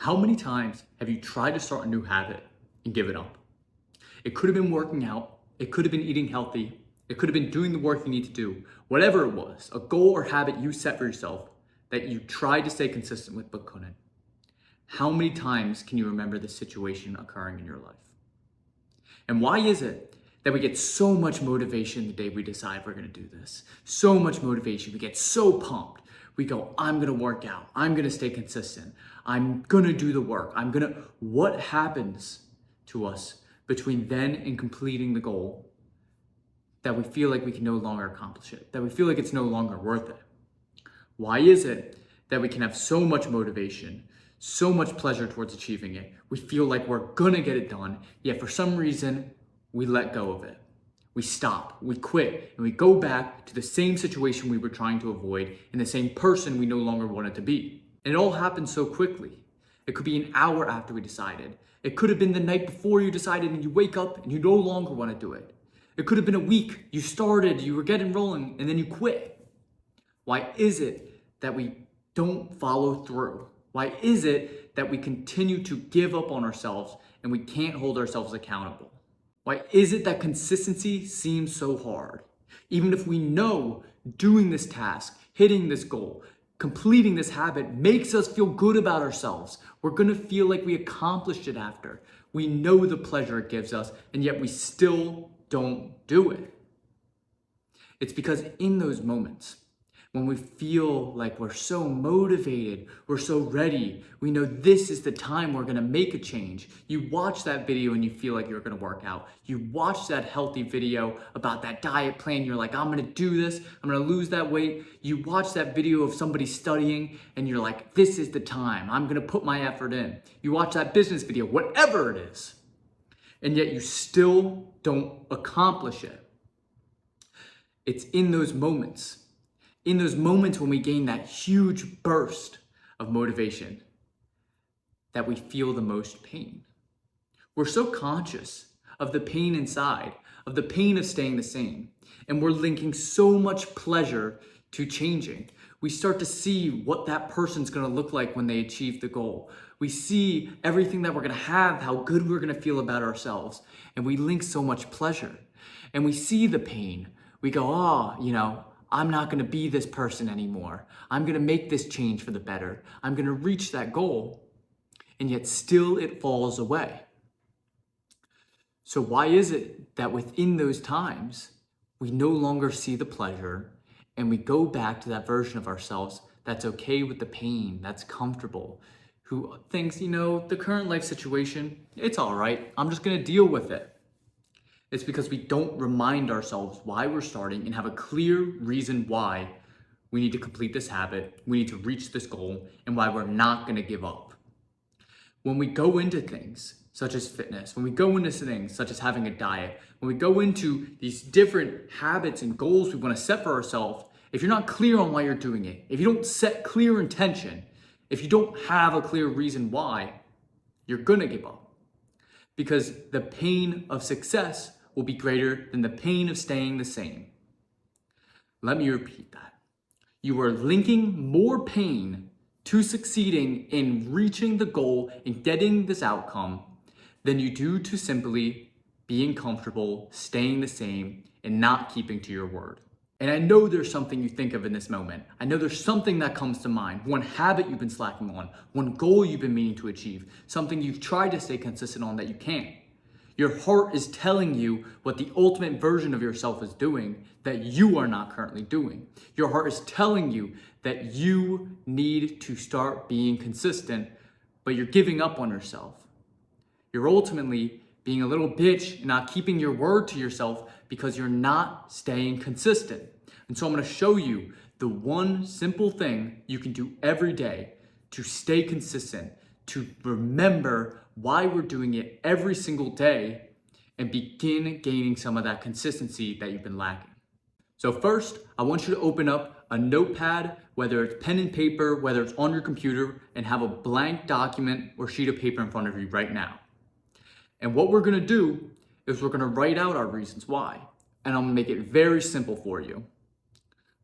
How many times have you tried to start a new habit and give it up? It could have been working out. It could have been eating healthy. It could have been doing the work you need to do. Whatever it was, a goal or habit you set for yourself that you tried to stay consistent with but couldn't. How many times can you remember this situation occurring in your life? And why is it that we get so much motivation the day we decide we're going to do this? So much motivation. We get so pumped. We go, I'm going to work out. I'm going to stay consistent. I'm going to do the work. What happens to us between then and completing the goal that we feel like we can no longer accomplish it, that we feel like it's no longer worth it? Why is it that we can have so much motivation, so much pleasure towards achieving it? We feel like we're going to get it done, yet for some reason, we let go of it. We stop, we quit, and we go back to the same situation we were trying to avoid and the same person we no longer wanted to be. And it all happens so quickly. It could be an hour after we decided. It could have been the night before you decided and you wake up and you no longer want to do it. It could have been a week. You started, you were getting rolling, and then you quit. Why is it that we don't follow through? Why is it that we continue to give up on ourselves and we can't hold ourselves accountable? Why is it that consistency seems so hard? Even if we know doing this task, hitting this goal, completing this habit makes us feel good about ourselves, we're gonna feel like we accomplished it after. We know the pleasure it gives us, and yet we still don't do it. It's because in those moments, when we feel like we're so motivated, we're so ready, we know this is the time we're gonna make a change. You watch that video and you feel like you're gonna work out. You watch that healthy video about that diet plan, you're like, I'm gonna do this, I'm gonna lose that weight. You watch that video of somebody studying and you're like, this is the time, I'm gonna put my effort in. You watch that business video, whatever it is, and yet you still don't accomplish it. It's in those moments when we gain that huge burst of motivation that we feel the most pain. We're so conscious of the pain inside, of the pain of staying the same, and we're linking so much pleasure to changing. We start to see what that person's gonna look like when they achieve the goal. We see everything that we're gonna have, how good we're gonna feel about ourselves, and we link so much pleasure. And we see the pain. We go, I'm not gonna be this person anymore. I'm gonna make this change for the better. I'm gonna reach that goal, and yet still it falls away. So why is it that within those times, we no longer see the pleasure and we go back to that version of ourselves that's okay with the pain, that's comfortable, who thinks, the current life situation, it's all right. I'm just gonna deal with it. It's because we don't remind ourselves why we're starting and have a clear reason why we need to complete this habit, we need to reach this goal, and why we're not gonna give up. When we go into things such as fitness, when we go into things such as having a diet, when we go into these different habits and goals we wanna set for ourselves, if you're not clear on why you're doing it, if you don't set clear intention, if you don't have a clear reason why, you're gonna give up. Because the pain of success will be greater than the pain of staying the same. Let me repeat that. You are linking more pain to succeeding in reaching the goal and getting this outcome than you do to simply being comfortable, staying the same, and not keeping to your word. And I know there's something you think of in this moment. I know there's something that comes to mind, one habit you've been slacking on, one goal you've been meaning to achieve, something you've tried to stay consistent on that you can't. Your heart is telling you what the ultimate version of yourself is doing that you are not currently doing. Your heart is telling you that you need to start being consistent, but you're giving up on yourself. You're ultimately being a little bitch and not keeping your word to yourself because you're not staying consistent. And so I'm gonna show you the one simple thing you can do every day to stay consistent, to remember why we're doing it every single day and begin gaining some of that consistency that you've been lacking. So first, I want you to open up a notepad, whether it's pen and paper, whether it's on your computer, and have a blank document or sheet of paper in front of you right now. And what we're gonna do is we're gonna write out our reasons why, and I'm gonna make it very simple for you.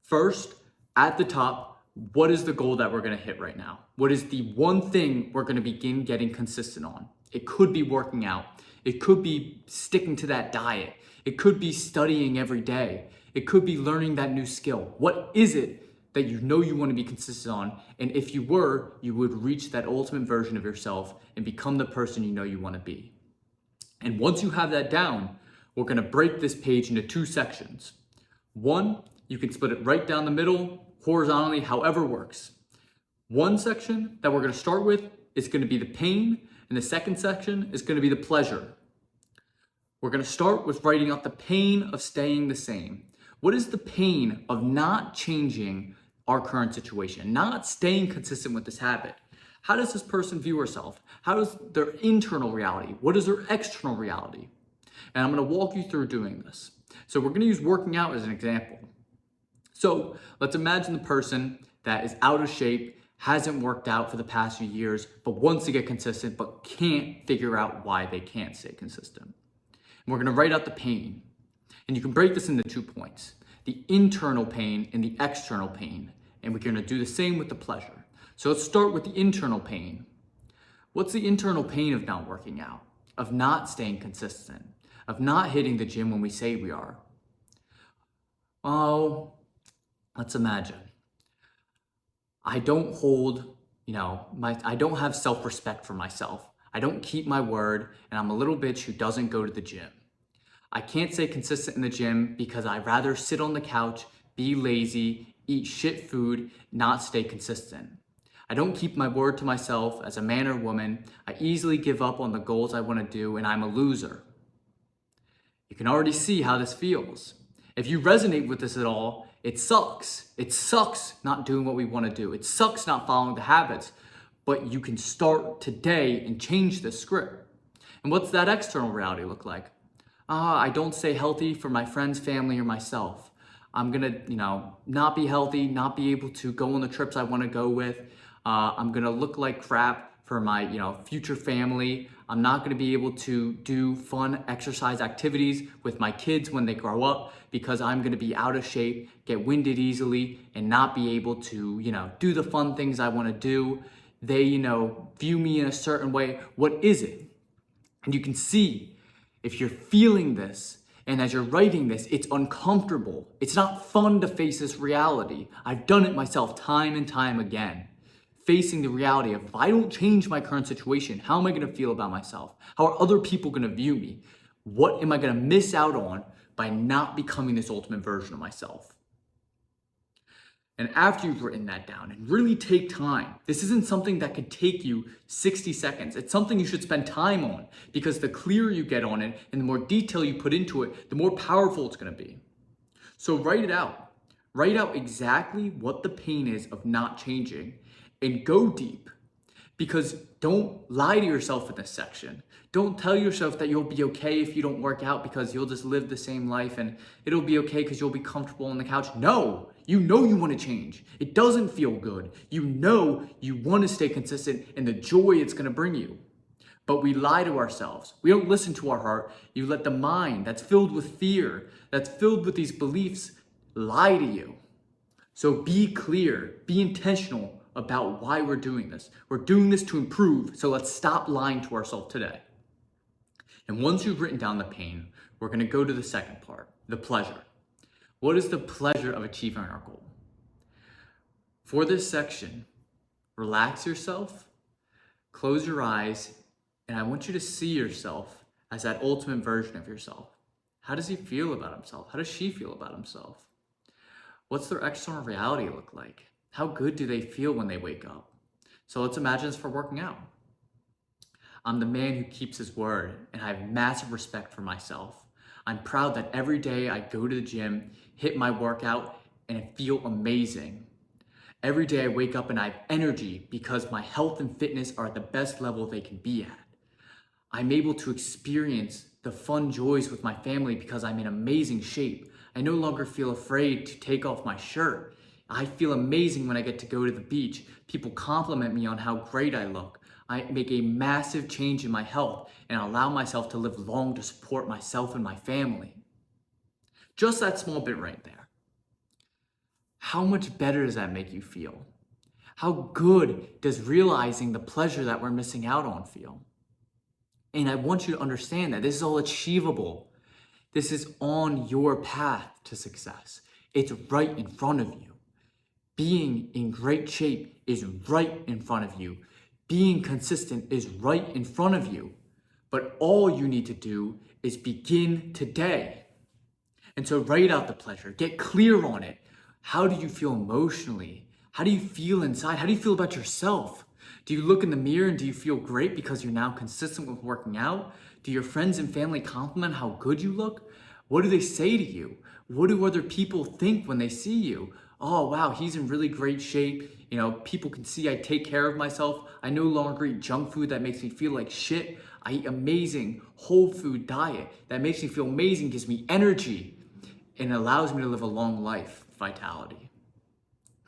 First, at the top, what is the goal that we're going to hit right now? What is the one thing we're going to begin getting consistent on? It could be working out. It could be sticking to that diet. It could be studying every day. It could be learning that new skill. What is it that you know you want to be consistent on? And if you were, you would reach that ultimate version of yourself and become the person you know you want to be. And once you have that down, we're going to break this page into 2 sections. One, you can split it right down the middle, horizontally, however works. One section that we're going to start with is going to be the pain, and the second section is going to be the pleasure. We're going to start with writing out the pain of staying the same. What is the pain of not changing our current situation, not staying consistent with this habit? How does this person view herself? How does their internal reality? What is their external reality? And I'm going to walk you through doing this. So we're going to use working out as an example. So let's imagine the person that is out of shape, hasn't worked out for the past few years, but wants to get consistent, but can't figure out why they can't stay consistent. And we're going to write out the pain. And you can break this into 2 points, the internal pain and the external pain. And we're going to do the same with the pleasure. So let's start with the internal pain. What's the internal pain of not working out, of not staying consistent, of not hitting the gym when we say we are? Oh, let's imagine. I don't hold, I don't have self-respect for myself. I don't keep my word, and I'm a little bitch who doesn't go to the gym. I can't stay consistent in the gym because I'd rather sit on the couch, be lazy, eat shit food, not stay consistent. I don't keep my word to myself as a man or woman. I easily give up on the goals I want to do, and I'm a loser. You can already see how this feels. If you resonate with this at all, it sucks. It sucks not doing what we want to do. It sucks not following the habits, but you can start today and change this script. And what's that external reality look like? I don't stay healthy for my friends, family, or myself. I'm gonna, not be healthy, not be able to go on the trips I want to go with. I'm gonna look like crap for my, future family. I'm not gonna be able to do fun exercise activities with my kids when they grow up because I'm gonna be out of shape, get winded easily, and not be able to, do the fun things I wanna do. They, view me in a certain way. What is it? And you can see if you're feeling this, and as you're writing this, it's uncomfortable. It's not fun to face this reality. I've done it myself time and time again. Facing the reality of, if I don't change my current situation, how am I gonna feel about myself? How are other people gonna view me? What am I gonna miss out on by not becoming this ultimate version of myself? And after you've written that down, and really take time, this isn't something that could take you 60 seconds. It's something you should spend time on, because the clearer you get on it and the more detail you put into it, the more powerful it's gonna be. So write it out. Write out exactly what the pain is of not changing, and go deep. Because don't lie to yourself in this section. Don't tell yourself that you'll be okay if you don't work out because you'll just live the same life and it'll be okay because you'll be comfortable on the couch. No, you know you want to change. It doesn't feel good. You know you want to stay consistent and the joy it's going to bring you. But we lie to ourselves. We don't listen to our heart. You let the mind that's filled with fear, that's filled with these beliefs, lie to you. So be clear, be intentional about why we're doing this. We're doing this to improve, so let's stop lying to ourselves today. And once you've written down the pain, we're gonna go to the second part, the pleasure. What is the pleasure of achieving our goal? For this section, relax yourself, close your eyes, and I want you to see yourself as that ultimate version of yourself. How does he feel about himself? How does she feel about himself? What's their external reality look like? How good do they feel when they wake up? So let's imagine this for working out. I'm the man who keeps his word, and I have massive respect for myself. I'm proud that every day I go to the gym, hit my workout, and I feel amazing. Every day I wake up and I have energy because my health and fitness are at the best level they can be at. I'm able to experience the fun joys with my family because I'm in amazing shape. I no longer feel afraid to take off my shirt. I feel amazing when I get to go to the beach. People compliment me on how great I look. I make a massive change in my health and allow myself to live long to support myself and my family. Just that small bit right there. how much better does that make you feel? How good does realizing the pleasure that we're missing out on feel? And I want you to understand that this is all achievable. This is on your path to success. It's right in front of you. Being in great shape is right in front of you. Being consistent is right in front of you. But all you need to do is begin today. And so write out the pleasure. Get clear on it. How do you feel emotionally? How do you feel inside? How do you feel about yourself? Do you look in the mirror and do you feel great because you're now consistent with working out? Do your friends and family compliment how good you look? What do they say to you? What do other people think when they see you? Oh, wow, he's in really great shape. You know, people can see I take care of myself. I no longer eat junk food that makes me feel like shit. I eat amazing whole food diet that makes me feel amazing, gives me energy, and allows me to live a long life, vitality.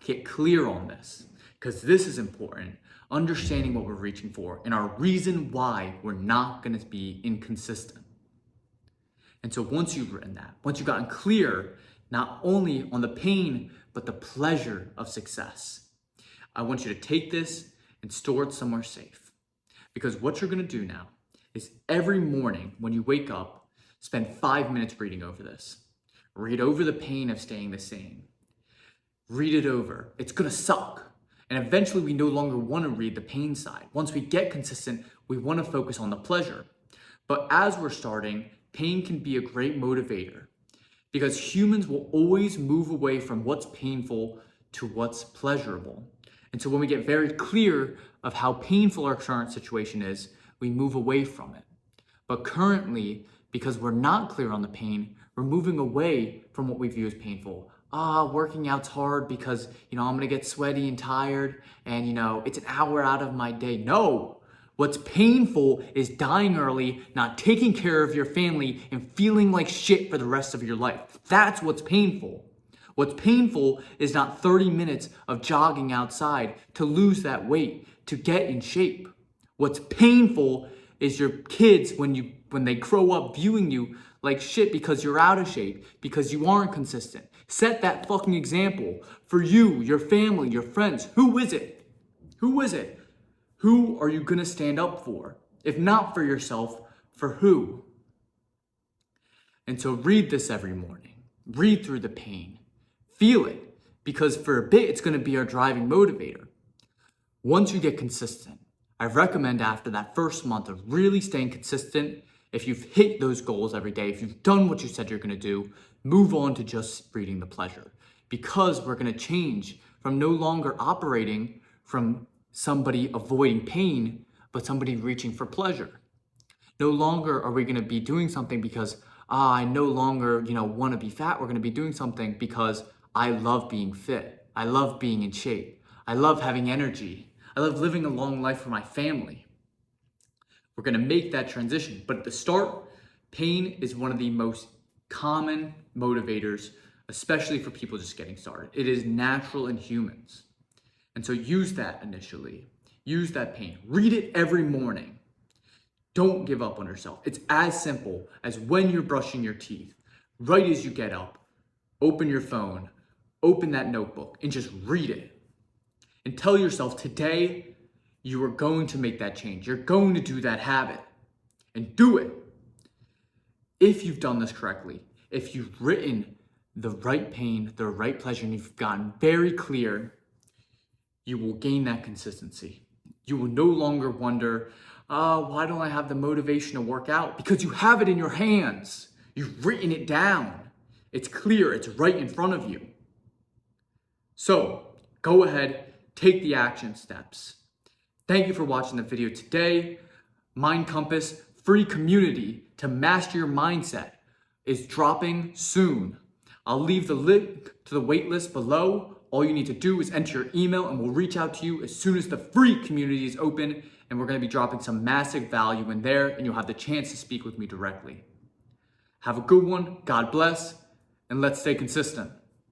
Get clear on this, because this is important. Understanding what we're reaching for and our reason why we're not going to be inconsistent. And so once you've written that, once you've gotten clear, not only on the pain, but the pleasure of success, I want you to take this and store it somewhere safe. Because what you're going to do now is every morning when you wake up, spend 5 minutes reading over this. Read over the pain of staying the same. Read it over. It's going to suck. And eventually we no longer want to read the pain side. Once we get consistent, we want to focus on the pleasure. But as we're starting, pain can be a great motivator because humans will always move away from what's painful to what's pleasurable. And so when we get very clear of how painful our current situation is, we move away from it. But currently, because we're not clear on the pain, we're moving away from what we view as painful. Working out's hard because, I'm gonna get sweaty and tired and, it's an hour out of my day. No, what's painful is dying early, not taking care of your family and feeling like shit for the rest of your life. That's what's painful. What's painful is not 30 minutes of jogging outside to lose that weight, to get in shape. What's painful is your kids when they grow up viewing you like shit because you're out of shape, because you aren't consistent. Set that fucking example for you, your family, your friends. Who is it? Who is it? Who are you gonna stand up for? If not for yourself, for who? And so read this every morning. Read through the pain. Feel it, because for a bit, it's gonna be our driving motivator. Once you get consistent, I recommend after that first month of really staying consistent, if you've hit those goals every day, if you've done what you said you're gonna do, move on to just reading the pleasure. Because we're gonna change from no longer operating from somebody avoiding pain, but somebody reaching for pleasure. No longer are we gonna be doing something because, I no longer, wanna be fat. We're gonna be doing something because I love being fit. I love being in shape. I love having energy. I love living a long life for my family. We're gonna make that transition. But at the start, pain is one of the most common motivators, especially for people just getting started. It is natural in humans. And so use that initially. Use that pain. Read it every morning. Don't give up on yourself. It's as simple as when you're brushing your teeth, right as you get up, open your phone, open that notebook, and just read it. And tell yourself today, you are going to make that change. You're going to do that habit and do it. If you've done this correctly, if you've written the right pain, the right pleasure, and you've gotten very clear, you will gain that consistency. You will no longer wonder, why don't I have the motivation to work out? Because you have it in your hands. You've written it down. It's clear. It's right in front of you. So go ahead, take the action steps. Thank you for watching the video today. Mind Compass free community to master your mindset is dropping soon. I'll leave the link to the waitlist below. All you need to do is enter your email and we'll reach out to you as soon as the free community is open, and we're going to be dropping some massive value in there and you'll have the chance to speak with me directly. Have a good one, God bless, and let's stay consistent.